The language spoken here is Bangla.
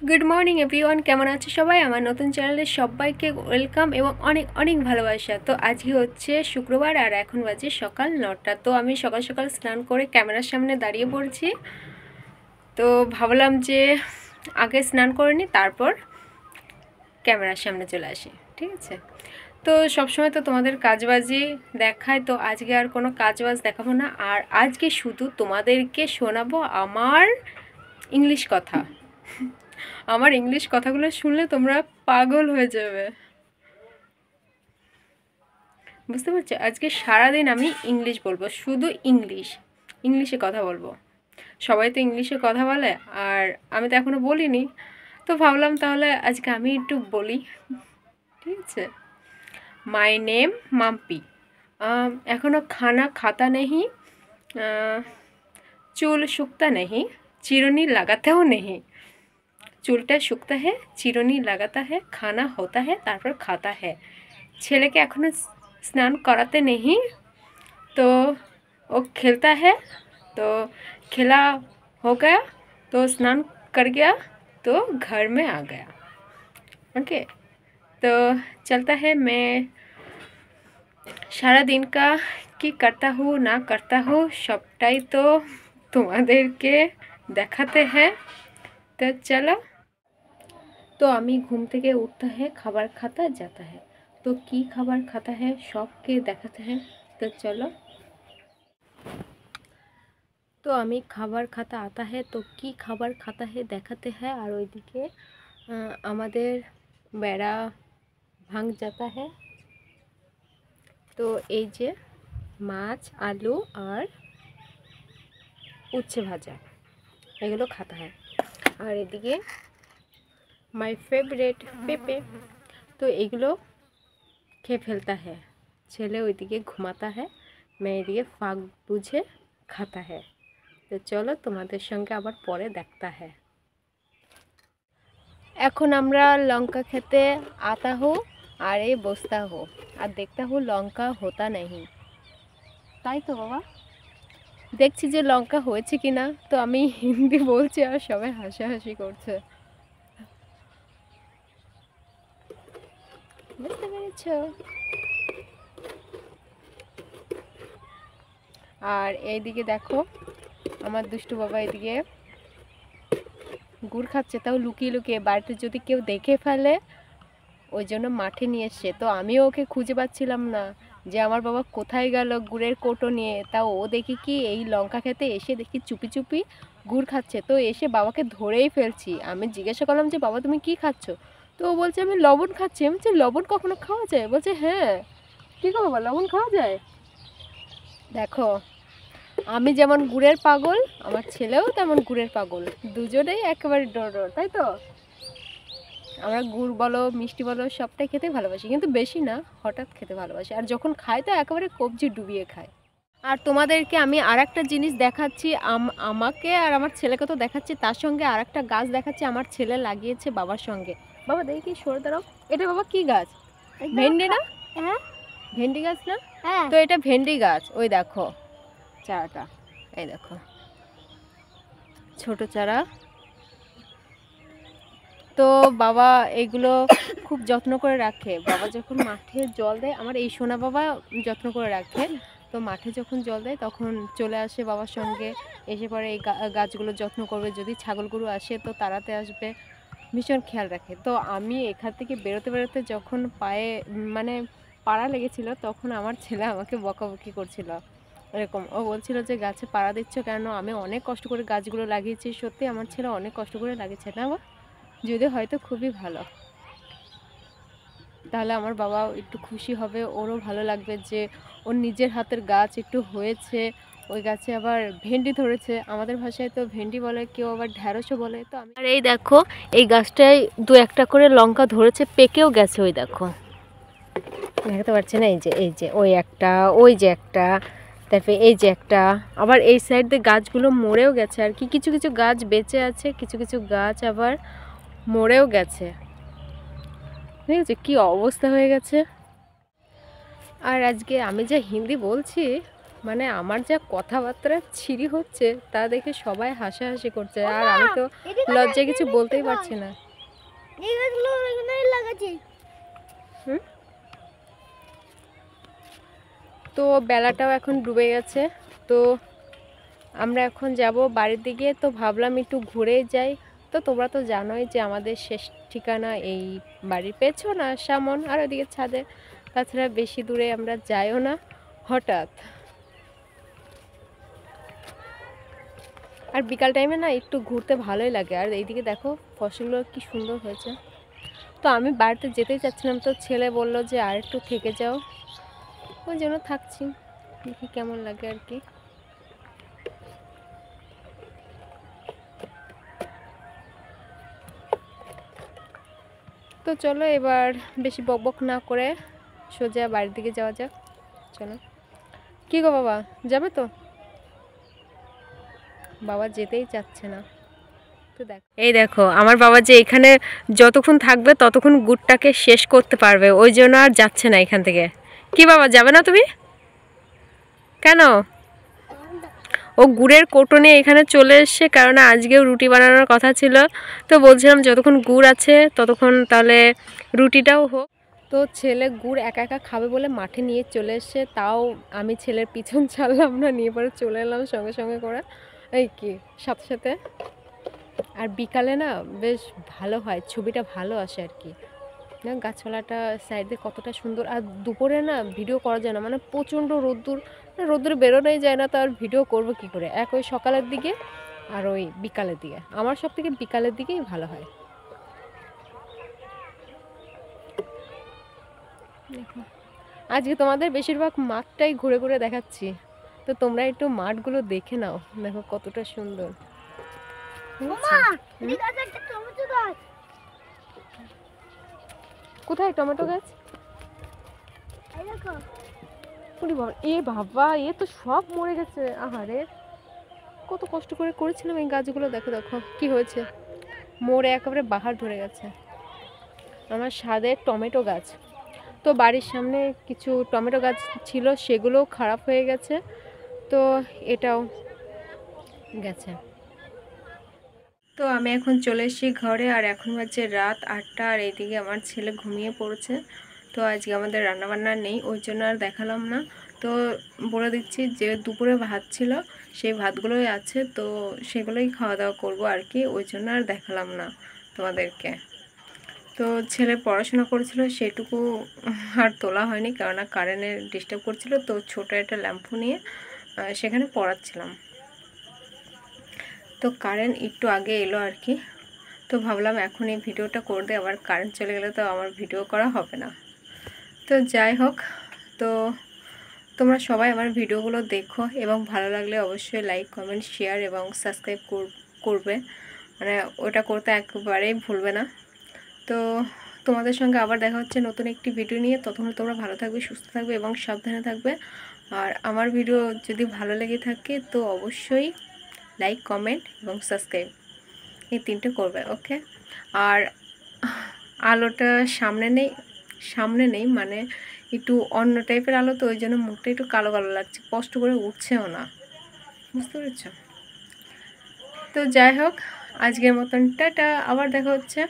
গুড মর্নিং এভরিওয়ান, কেমন আছে সবাই? আমার নতুন চ্যানেলে সবাইকে ওয়েলকাম এবং অনেক অনেক ভালোবাসা। তো আজকে হচ্ছে শুক্রবার আর এখন বাজে সকাল 9টা। তো আমি সকাল সকাল স্নান করে ক্যামেরার সামনে দাঁড়িয়ে পড়ছি। তো ভাবলাম যে আগে স্নান করে নিই, তারপর ক্যামেরার সামনে চলে আসি, ঠিক আছে? তো সবসময় তো তোমাদের কাজবাজি দেখায়, তো আজকে আর কোনো কাজবাজ দেখাবো না। আর আজকে শুধু তোমাদেরকে শোনাবো আমার ইংলিশ কথা। আমার ইংলিশ কথাগুলো শুনলে তোমরা পাগল হয়ে যাবে, বুঝতে পারছো? আজকে সারাদিন আমি ইংলিশ বলবো, শুধু ইংলিশে কথা বলবো। সবাই তো ইংলিশে কথা বলে, আর আমি তো এখনো বলিনি, তো ভাবলাম তাহলে আজকে আমি একটু বলি, ঠিক আছে? My name Mampi. এখনো খানা খাতা নেহি, চুল শুকতা নেহি, চিরুনি লাগাতেও নেহি। চুলটা শুকता है, চিরুনি লাগাता है, খানা होता है, তারপর खाता है। ছেলেকে এখনো স্নান করাতে নেহি, তো वो खेलता है, तो खेला हो गया, तो स्नान कर गया, तो घर में आ गया। ओके, तो चलता है। मैं सारा दिन का কি करता हूँ ना करता हूँ সবটাই তো তোমাদেরকে দেখাতে हैं। तो चलो। तो আমি ঘুম থেকে উঠता है, খাবার खाता जाता है, तो কি খাবার खाता है সবকে দেখাতে हैं। तो चलो। তো আমি খাবার খাতা आता है, তো কি খাবার खाता है দেখাতে हैं। আর ওইদিকে আমাদের বেড়া ভাঙ जाता है। তো এই যে মাছ, আলু আর উচ্ছে ভাজা, এগুলো খাতা है। আর এদিকে মাই ফেভারিট পেঁপে, তো এগুলো খেয়ে ফেলता है। ছেলে ওইদিকে ঘুমাতা है, मैं এদিকে ফাঁক বুঝে खाता है। তো চলো তোমাদের সঙ্গে আবার পরে দেখতা है। এখন আমরা লঙ্কা খেতে आता हूँ আর এই বসতা হো আর দেখতা হো লঙ্কা হতা नहीं। তাই তো বাবা, দেখছি যে লঙ্কা হয়েছে কিনা। তো আমি হিন্দি বলছি আর সবাই হাসাহাসি করছে, বুঝতে পেরেছো? আর এইদিকে দেখো আমার দুষ্টু বাবা এদিকে গুড় খাচ্ছে, তাও লুকিয়ে লুকিয়ে, বাড়িতে যদি কেউ দেখে ফেলে ওই জন্য মাঠে নিয়ে এসছে। তো আমিও ওকে খুঁজে পাচ্ছিলাম না যে আমার বাবা কোথায় গেল গুড়ের কৌটো নিয়ে। তাও ও দেখি কি এই লঙ্কা খেতে এসে দেখি চুপি চুপি গুড় খাচ্ছে। তো এসে বাবাকে ধরেই ফেলছি। আমি জিজ্ঞাসা করলাম যে বাবা তুমি কি খাচ্ছ? তো ও বলছে আমি লবণ খাচ্ছি। আমি বলছি লবণ কখনো খাওয়া যায়? বলছে হ্যাঁ। ঠিক আছে বাবা, লবণ খাওয়া যায়? দেখো, আমি যেমন গুড়ের পাগল, আমার ছেলেও তেমন গুড়ের পাগল, দুজনেই একেবারে ডর, তাই তো? আমরা গুড় বলো মিষ্টি বলো সবটাই খেতে ভালোবাসি, কিন্তু বেশি না, হঠাৎ খেতে ভালোবাসি। আর যখন খাই তো একেবারে কবজি ডুবিয়ে খাই। আর তোমাদেরকে আমি আর একটা জিনিস দেখাচ্ছি, আমাকে আর আমার ছেলেকে তো দেখাচ্ছি, তার সঙ্গে আর একটা গাছ দেখাচ্ছি আমার ছেলে লাগিয়েছে বাবার সঙ্গে। বাবা দেখি সরে দাঁড়াও, এটা বাবা কি গাছ? ভেন্ডি না? হ্যাঁ, ভেন্ডি গাছ না? হ্যাঁ, তো এটা ভেন্ডি গাছ। ওই দেখো চারাটা, এই দেখো ছোট চারা। তো বাবা এগুলো খুব যত্ন করে রাখে। বাবা যখন মাঠে জল দেয়, আমার এই সোনা বাবা যত্ন করে রাখে। তো মাঠে যখন জল দেয় তখন চলে আসে বাবার সঙ্গে, এসে পরে এই গাছগুলো যত্ন করবে। যদি ছাগল গরু আসে তো তাড়াতে আসবে, ভীষণ খেয়াল রাখে। তো আমি এখান থেকে বেরোতে বেরোতে যখন পায়ে মানে পাড়া লেগেছিল, তখন আমার ছেলে আমাকে বকাবকি করছিল। এরকম ও বলছিল যে গাছে পাড়া দিচ্ছ কেন? আমি অনেক কষ্ট করে গাছগুলো লাগিয়েছি। সত্যি আমার ছেলে অনেক কষ্ট করে লাগিয়েছে না? যদি হয়তো খুবই ভালো, তাহলে আমার বাবাও একটু খুশি হবে, ওরও ভালো লাগবে যে ওর নিজের হাতের গাছ একটু হয়েছে। ওই গাছে আবার ভেন্ডি ধরেছে, আমাদের ভাষায় তো ভেন্ডি বলে, কেউ আবার ঢ্যাঁড়সও বলে। তো আমি আর এই দেখো এই গাছটায় দু একটা করে লঙ্কা ধরেছে, পেকেও গেছে। ওই দেখো, দেখাতে পারছে না? এই যে ওই একটা, ওই যে একটা, তারপরে এই যে একটা। আবার এই সাইড দিয়ে গাছগুলো মরেও গেছে আর কি, কিছু কিছু গাছ বেঁচে আছে, কিছু কিছু গাছ আবার মরেও গেছে। ঠিক আছে, কী অবস্থা হয়ে গেছে। আর আজকে আমি যে হিন্দি বলছি, মানে আমার যা কথাবার্তা ছিরি হচ্ছে তা দেখে সবাই হাসাহাসি করছে, আর আমি তো লজ্জায় কিছু বলতেই পারছি না। তো বেলাটাও এখন ডুবে গেছে, তো আমরা এখন যাব বাড়ির দিকে। তো ভাবলাম একটু ঘুরে যাই। তো তোমরা তো জানোই যে আমাদের শেষ ঠিকানা এই বাড়ির পেছন আর সামন আর ওদিকে ছাদে, তাছাড়া বেশি দূরে আমরা যাইও না হঠাৎ। আর বিকাল টাইমে না একটু ঘুরতে ভালোই লাগে। আর এইদিকে দেখো ফসলগুলো কি সুন্দর হয়েছে। তো আমি বাড়িতে যেতেই চাচ্ছিলাম, তো ছেলে বলল যে আর একটু থেকে যাও, ওই জন্য থাকছি, দেখি কেমন লাগে আর কি। তো চলো এবার বেশি বকবক না করে সোজা বাড়ির দিকে যাওয়া যাক। চলো। কি গো বাবা, যাবে তো? বাবা যেতেই চাচ্ছে না। তো দেখো, এই দেখো আমার বাবা যে এখানে যতক্ষণ থাকবে ততক্ষণ গুড়টাকে শেষ করতে পারবে, ওই জন্য আর যাচ্ছে না এখান থেকে। কি বাবা, যাবে না তুমি? কেন? ও গুড়ের কোটো নিয়ে এখানে চলে এসছে, কারণ আজকেও রুটি বানানোর কথা ছিল। তো বলছিলাম যতক্ষণ গুড় আছে ততক্ষণ তাহলে রুটিটাও হোক। তো ছেলে গুড় একা একা খাবে বলে মাঠে নিয়ে চলে এসছে, তাও আমি ছেলের পিছন ছাড়লাম না, নিয়ে পরে চলে এলাম সঙ্গে সঙ্গে করে, এই কি সাথে সাথে। আর বিকালে না বেশ ভালো হয়, ছবিটা ভালো আসে আর কি। না গাছপালাটা সাইডে কতটা সুন্দর। আর দুপুরে না ভিডিও করা যায় না, মানে প্রচণ্ড রোদ্দুর, রোদ্দুরে বেরোনোই যায় না। তো আর ভিডিও করবো কী করে, এক ওই সকালের দিকে আর ওই বিকালের দিকে। আমার সব থেকে বিকালের দিকেই ভালো হয়। দেখো আজকে তোমাদের বেশিরভাগ মাঠটাই ঘুরে ঘুরে দেখাচ্ছি, তো তোমরা একটু মাঠগুলো দেখে নাও, দেখো কতটা সুন্দর। কোথায় টমেটো গাছ? এ বাবা, এ তো সব মরে গেছে। আহারে, কত কষ্ট করে করেছিলাম এই গাছগুলো, দেখো দেখো কি হয়েছে, মরে একেবারে বাহার ধরে গেছে। আমার স্বাদের টমেটো গাছ। তো বাড়ির সামনে কিছু টমেটো গাছ ছিল, সেগুলোও খারাপ হয়ে গেছে, তো এটাও গেছে। তো আমি এখন চলে এসেছি ঘরে, আর এখন বাজে রাত 8টা, আর এইদিকে আমার ছেলে ঘুমিয়ে পড়েছে। তো আজকে আমাদের রান্নাবান্না নেই, ওই জন্য আর দেখালাম না। তো বলে দিচ্ছি যে দুপুরে ভাত ছিল, সেই ভাতগুলোই আছে, তো সেগুলোই খাওয়া দাওয়া করবো আর কি, ওই জন্য আর দেখালাম না তোমাদেরকে। তো ছেলে পড়াশোনা করেছিল, সেটুকু আর তোলা হয়নি, কেননা কারেন্টের ডিস্টার্ব করছিল। তো ছোটো একটা ল্যাম্পু নিয়ে সেখানে পড়াচ্ছিলাম। তো কারেন্ট একটু আগে এলো আর কি, তো ভাবলাম এখন এই ভিডিওটা করে দে, আবার কারেন্ট চলে গেলে তো আমার ভিডিও করা হবে না। তো যাই হোক, তো তোমরা সবাই আমার ভিডিওগুলো দেখো, এবং ভালো লাগলে অবশ্যই লাইক কমেন্ট শেয়ার এবং সাবস্ক্রাইব করবে, মানে ওটা করতে একেবারেই ভুলবে না। তো তোমাদের সঙ্গে আবার দেখা হচ্ছে নতুন একটি ভিডিও নিয়ে, ততক্ষণ তোমরা ভালো থাকবে, সুস্থ থাকবে এবং সাবধানে থাকবে। আর আমার ভিডিও যদি ভালো লেগে থাকে তো অবশ্যই লাইক কমেন্ট এবং সাবস্ক্রাইব এই 3টে করবে, ওকে। আর আলোটা সামনে নেই মানে একটু অন্য টাইপের আলো, তো ওই জন্য মুখটা একটু কালো কালো লাগছে, কষ্ট করে উঠছেও না, বুঝতে পেরেছ? তো যাই হোক, আজকের মতন টাটা, আবার দেখা হচ্ছে।